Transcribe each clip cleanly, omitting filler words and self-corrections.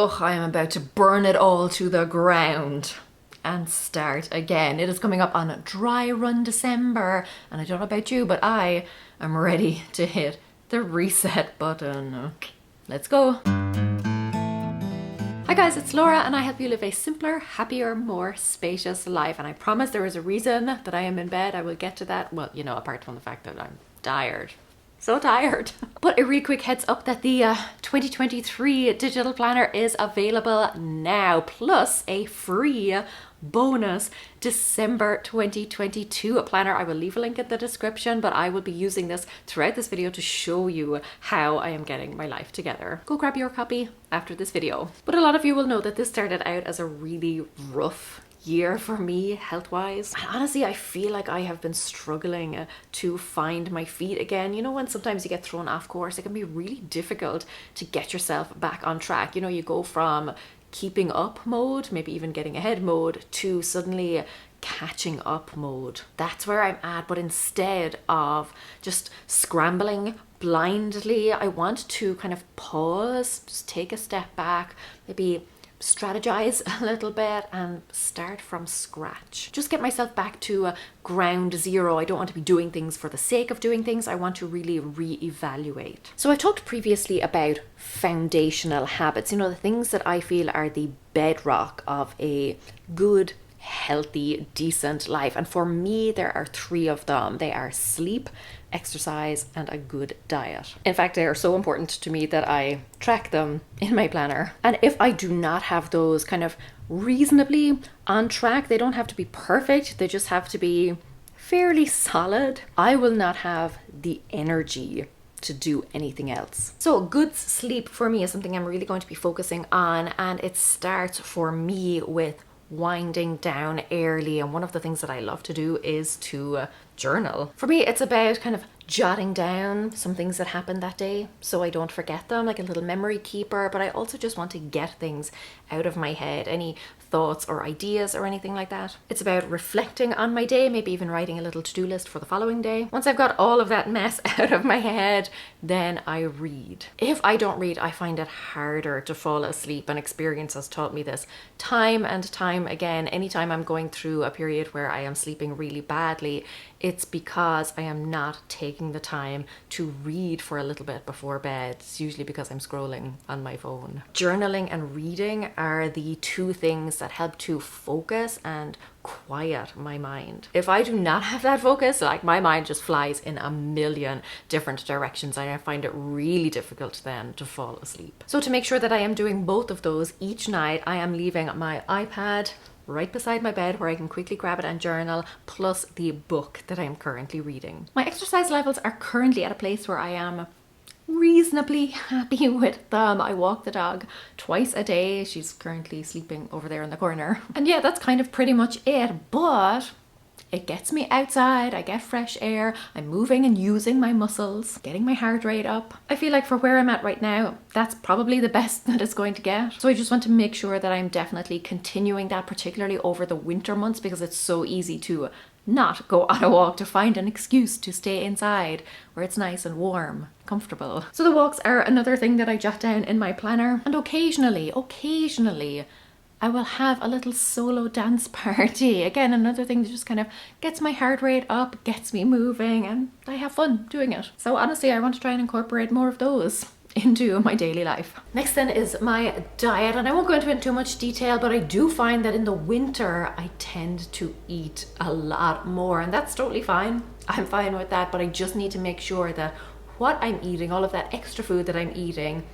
Oh, I am about to burn it all to the ground and start again. It is coming up on a dry run December, and I don't know about you, but I am ready to hit the reset button. Let's go. Hi guys, it's Laura and I help you live a simpler, happier, more spacious life. And I promise there is a reason that I am in bed. I will get to that. Well, you know, apart from the fact that I'm tired. So tired. But a really quick heads up that the 2023 digital planner is available now, plus a free bonus December 2022 planner. I will leave a link in the description, but I will be using this throughout this video to show you how I am getting my life together. Go grab your copy after this video. But a lot of you will know that this started out as a really rough year for me health-wise. And honestly, I feel like I have been struggling to find my feet again. You know, when sometimes you get thrown off course, it can be really difficult to get yourself back on track. You know, you go from keeping up mode, maybe even getting ahead mode, to suddenly catching up mode. That's where I'm at. But instead of just scrambling blindly, I want to kind of pause, just take a step back, maybe strategize a little bit and start from scratch. Just get myself back to ground zero. I don't want to be doing things for the sake of doing things. I want to really re-evaluate. So I talked previously about foundational habits, you know, the things that I feel are the bedrock of a good, healthy, decent life. And for me, there are three of them. They are sleep, exercise, and a good diet. In fact, they are so important to me that I track them in my planner. And if I do not have those kind of reasonably on track, they don't have to be perfect, they just have to be fairly solid, I will not have the energy to do anything else. So good sleep for me is something I'm really going to be focusing on, and it starts for me with winding down early. And one of the things that I love to do is to journal. For me, it's about kind of jotting down some things that happened that day so I don't forget them, like a little memory keeper. But I also just want to get things out of my head, any thoughts or ideas or anything like that. It's about reflecting on my day, maybe even writing a little to-do list for the following day. Once I've got all of that mess out of my head, then I read. If I don't read, I find it harder to fall asleep, and experience has taught me this time and time again. Anytime I'm going through a period where I am sleeping really badly, it's because I am not taking the time to read for a little bit before bed. It's usually because I'm scrolling on my phone. Journaling and reading are the two things that help to focus and quiet my mind. If I do not have that focus, like, my mind just flies in a million different directions, and I find it really difficult then to fall asleep. So to make sure that I am doing both of those each night, I am leaving my iPad right beside my bed where I can quickly grab it and journal, plus the book that I am currently reading. My exercise levels are currently at a place where I am reasonably happy with them. I walk the dog twice a day. She's currently sleeping over there in the corner. And yeah, that's kind of pretty much it. But it gets me outside, I get fresh air, I'm moving and using my muscles, getting my heart rate up. I feel like for where I'm at right now, that's probably the best that it's going to get. So I just want to make sure that I'm definitely continuing that, particularly over the winter months, because it's so easy to not go on a walk, to find an excuse to stay inside where it's nice and warm, comfortable. So the walks are another thing that I jot down in my planner. And occasionally, I will have a little solo dance party. Again, another thing that just kind of gets my heart rate up, gets me moving, and I have fun doing it. So honestly, I want to try and incorporate more of those into my daily life. Next then is my diet, and I won't go into it in too much detail, but I do find that in the winter I tend to eat a lot more, and that's totally fine. I'm fine with that, but I just need to make sure that what I'm eating, all of that extra food that I'm eating,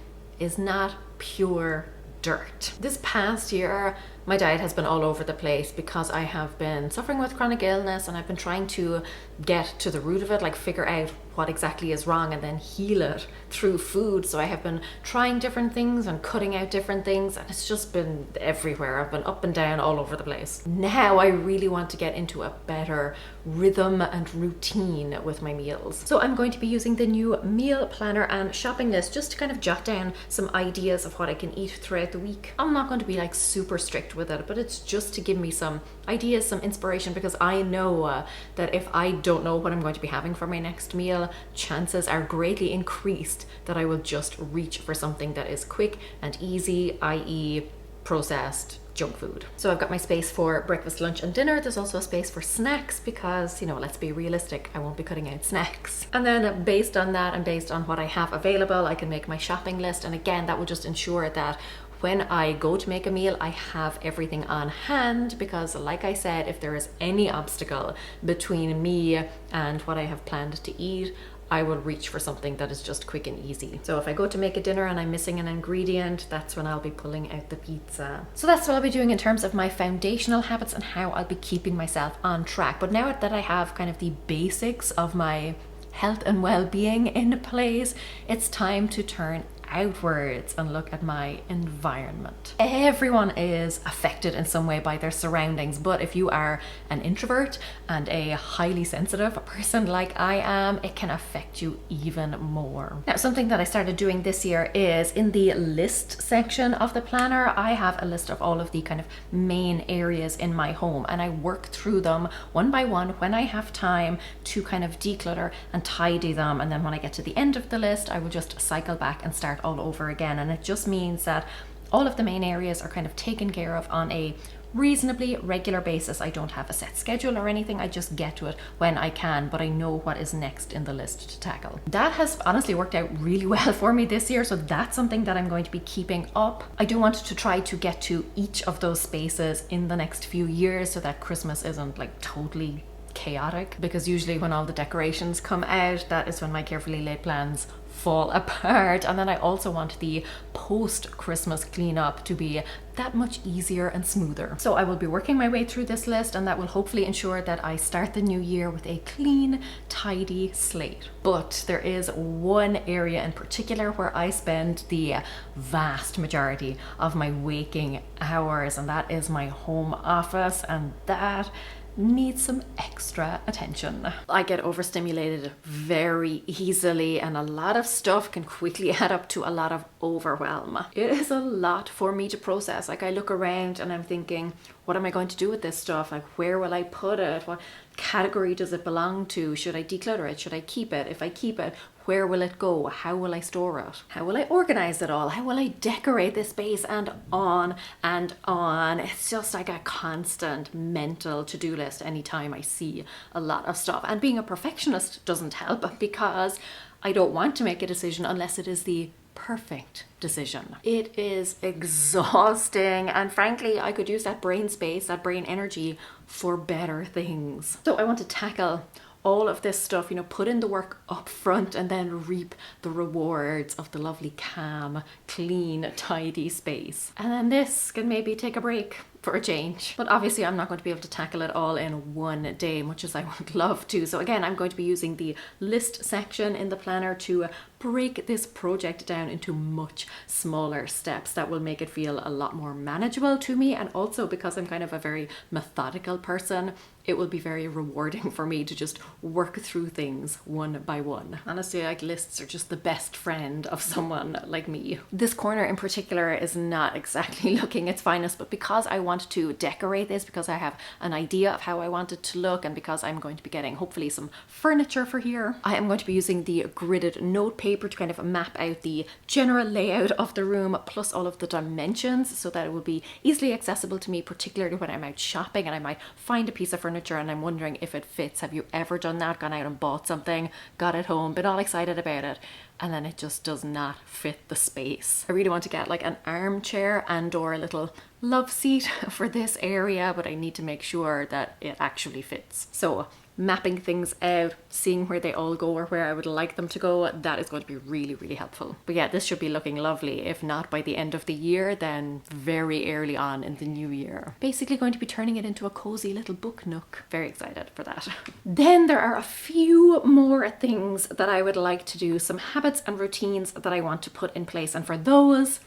is not pure dirt. This past year, my diet has been all over the place because I have been suffering with chronic illness, and I've been trying to get to the root of it, like figure out what exactly is wrong and then heal it through food. So I have been trying different things and cutting out different things, and it's just been everywhere. I've been up and down all over the place. Now I really want to get into a better rhythm and routine with my meals. So I'm going to be using the new meal planner and shopping list just to kind of jot down some ideas of what I can eat throughout the week. I'm not going to be like super strict with it, but it's just to give me some ideas, some inspiration, because I know that if I don't know what I'm going to be having for my next meal, chances are greatly increased that I will just reach for something that is quick and easy, i.e. processed junk food. So I've got my space for breakfast, lunch and dinner. There's also a space for snacks because, you know, let's be realistic, I won't be cutting out snacks. And then based on that and based on what I have available, I can make my shopping list. And again, that will just ensure that when I go to make a meal, I have everything on hand, because like I said, if there is any obstacle between me and what I have planned to eat, I will reach for something that is just quick and easy. So if I go to make a dinner and I'm missing an ingredient, that's when I'll be pulling out the pizza. So that's what I'll be doing in terms of my foundational habits and how I'll be keeping myself on track. But now that I have kind of the basics of my health and well-being in place, it's time to turn outwards and look at my environment. Everyone is affected in some way by their surroundings, but if you are an introvert and a highly sensitive person like I am, it can affect you even more. Now, something that I started doing this year is in the list section of the planner, I have a list of all of the kind of main areas in my home, and I work through them one by one when I have time to kind of declutter and tidy them. And then when I get to the end of the list, I will just cycle back and start all over again. And it just means that all of the main areas are kind of taken care of on a reasonably regular basis. I don't have a set schedule or anything. I just get to it when I can, but I know what is next in the list to tackle. That has honestly worked out really well for me this year, so that's something that I'm going to be keeping up. I do want to try to get to each of those spaces in the next few years so that Christmas isn't like totally chaotic, because usually when all the decorations come out, that is when my carefully laid plans fall apart. And then I also want the post-Christmas cleanup to be that much easier and smoother. So I will be working my way through this list, and that will hopefully ensure that I start the new year with a clean, tidy slate. But there is one area in particular where I spend the vast majority of my waking hours, and that is my home office, and that needs some extra attention. I get overstimulated very easily, and a lot of stuff can quickly add up to a lot of overwhelm. It is a lot for me to process. Like, I look around and I'm thinking, what am I going to do with this stuff? Like, where will I put it? What category does it belong to? Should I declutter it? Should I keep it? If I keep it, where will it go? How will I store it? How will I organize it all? How will I decorate this space? And on and on. It's just like a constant mental to-do list anytime I see a lot of stuff. And being a perfectionist doesn't help, because I don't want to make a decision unless it is the perfect decision. It is exhausting, and frankly, I could use that brain space, that brain energy for better things. So I want to tackle all of this stuff, you know, put in the work up front and then reap the rewards of the lovely, calm, clean, tidy space. And then this can maybe take a break for a change. But obviously I'm not going to be able to tackle it all in one day, much as I would love to. So again, I'm going to be using the list section in the planner to break this project down into much smaller steps that will make it feel a lot more manageable to me. And also, because I'm kind of a very methodical person, it will be very rewarding for me to just work through things one by one. Honestly, like, lists are just the best friend of someone like me. This corner in particular is not exactly looking its finest, but because I want to decorate this, because I have an idea of how I want it to look, and because I'm going to be getting hopefully some furniture for here, I am going to be using the gridded note paper to kind of map out the general layout of the room, plus all of the dimensions, so that it will be easily accessible to me, particularly when I'm out shopping and I might find a piece of furniture and I'm wondering if it fits. Have you ever done that? Gone out and bought something, got it home, been all excited about it, and then it just does not fit the space. I really want to get like an armchair and or a little love seat for this area, but I need to make sure that it actually fits. So mapping things out, seeing where they all go or where I would like them to go, that is going to be really, really helpful. But yeah, this should be looking lovely. If not by the end of the year, then very early on in the new year. Basically going to be turning it into a cozy little book nook. Very excited for that. Then there are a few more things that I would like to do, some habits and routines that I want to put in place. And for those,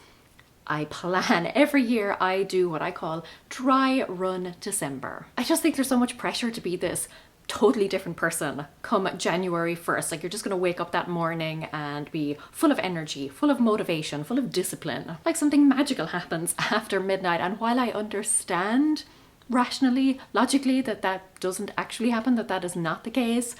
I plan every year. I do what I call dry run December. I just think there's so much pressure to be this totally different person come January 1st. Like you're just going to wake up that morning and be full of energy, full of motivation, full of discipline. Like something magical happens after midnight. And while I understand rationally, logically that that doesn't actually happen, that is not the case,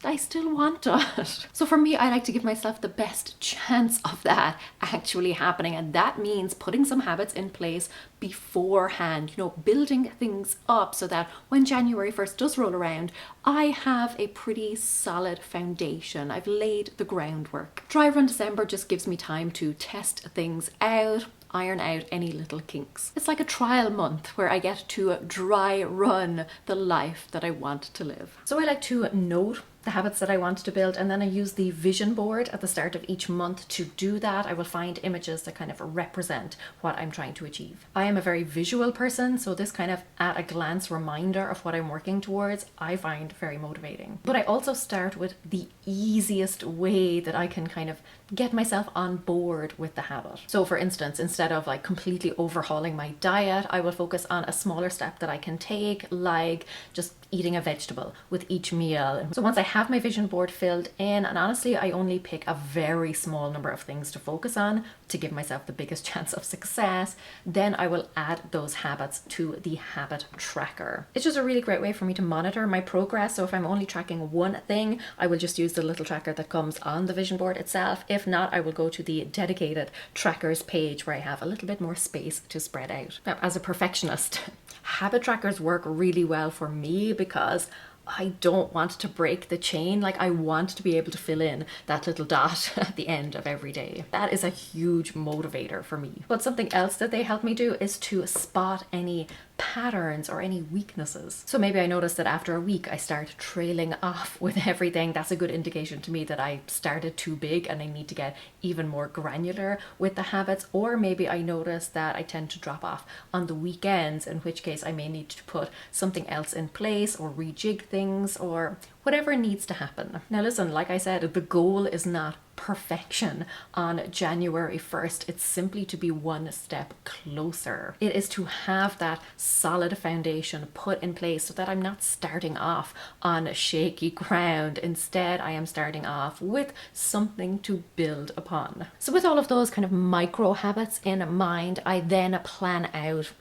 I still want it. So for me, I like to give myself the best chance of that actually happening. And that means putting some habits in place beforehand, building things up so that when January 1st does roll around, I have a pretty solid foundation. I've laid the groundwork. Dry Run December just gives me time to test things out, iron out any little kinks. It's like a trial month where I get to dry run the life that I want to live. So I like to note the habits that I want to build, and then I use the vision board at the start of each month to do that. I will find images that kind of represent what I'm trying to achieve. I am a very visual person, so this kind of at a glance reminder of what I'm working towards, I find very motivating. But I also start with the easiest way that I can kind of get myself on board with the habit. So for instance, instead of like completely overhauling my diet, I will focus on a smaller step that I can take, like just eating a vegetable with each meal. So once I have my vision board filled in, and honestly, I only pick a very small number of things to focus on to give myself the biggest chance of success, then I will add those habits to the habit tracker. It's just a really great way for me to monitor my progress. So if I'm only tracking one thing, I will just use the little tracker that comes on the vision board itself. If not, I will go to the dedicated trackers page where I have a little bit more space to spread out. Now, as a perfectionist, habit trackers work really well for me because I don't want to break the chain. Like I want to be able to fill in that little dot at the end of every day. That is a huge motivator for me. But something else that they help me do is to spot any patterns or any weaknesses. So maybe I notice that after a week I start trailing off with everything. That's a good indication to me that I started too big and I need to get even more granular with the habits. Or maybe I notice that I tend to drop off on the weekends, in which case I may need to put something else in place or rejig things or whatever needs to happen. Now listen, like I said, the goal is not perfection on January 1st. It's simply to be one step closer. It is to have that solid foundation put in place so that I'm not starting off on shaky ground. Instead, I am starting off with something to build upon. So with all of those kind of micro habits in mind, I then plan out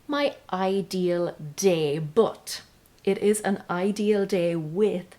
my ideal day, but it is an ideal day with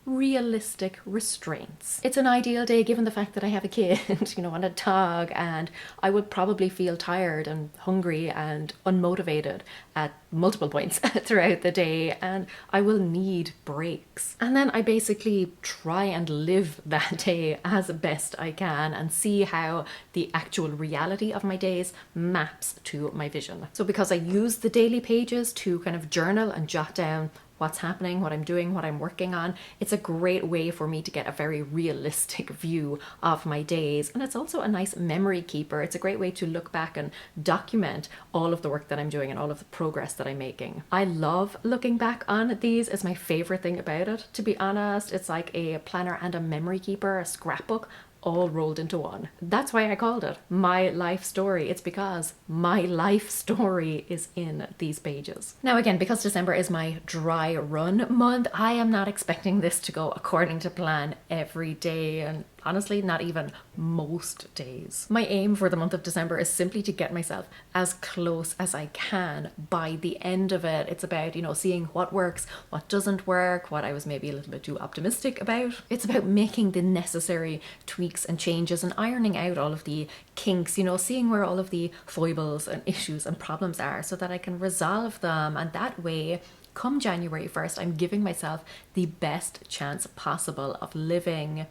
realistic restraints. It's an ideal day given the fact that I have a kid, and a dog, and I would probably feel tired and hungry and unmotivated at multiple points throughout the day, and I will need breaks. And then I basically try and live that day as best I can and see how the actual reality of my days maps to my vision. So because I use the daily pages to kind of journal and jot down what's happening, what I'm doing, what I'm working on, it's a great way for me to get a very realistic view of my days. And it's also a nice memory keeper. It's a great way to look back and document all of the work that I'm doing and all of the progress that I'm making. I love looking back on these. It's my favorite thing about it, to be honest. It's like a planner and a memory keeper, a scrapbook, all rolled into one. That's why I called it My Life Story. It's because my life story is in these pages. Now again, because December is my dry run month, I am not expecting this to go according to plan every day, and honestly, not even most days. My aim for the month of December is simply to get myself as close as I can by the end of it. It's about, seeing what works, what doesn't work, what I was maybe a little bit too optimistic about. It's about making the necessary tweaks and changes and ironing out all of the kinks, seeing where all of the foibles and issues and problems are so that I can resolve them. And that way, come January 1st, I'm giving myself the best chance possible of living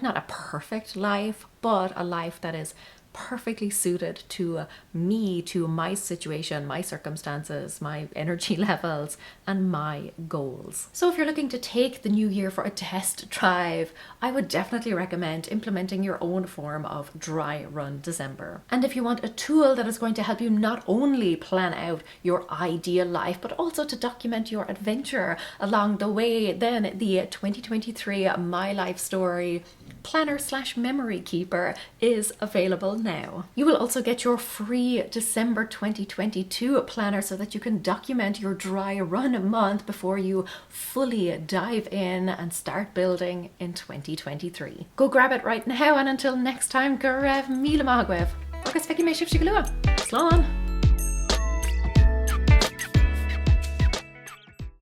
not a perfect life, but a life that is perfectly suited to me, to my situation, my circumstances, my energy levels, and my goals. So if you're looking to take the new year for a test drive, I would definitely recommend implementing your own form of dry run December. And if you want a tool that is going to help you not only plan out your ideal life, but also to document your adventure along the way, then the 2023 My Life Story planner / memory keeper is available now. You will also get your free December 2022 planner so that you can document your dry run month before you fully dive in and start building in 2023. Go grab it right now, and until next time, go raibh míle maith agaibh. Agus feici mé sibh go lua. Slán!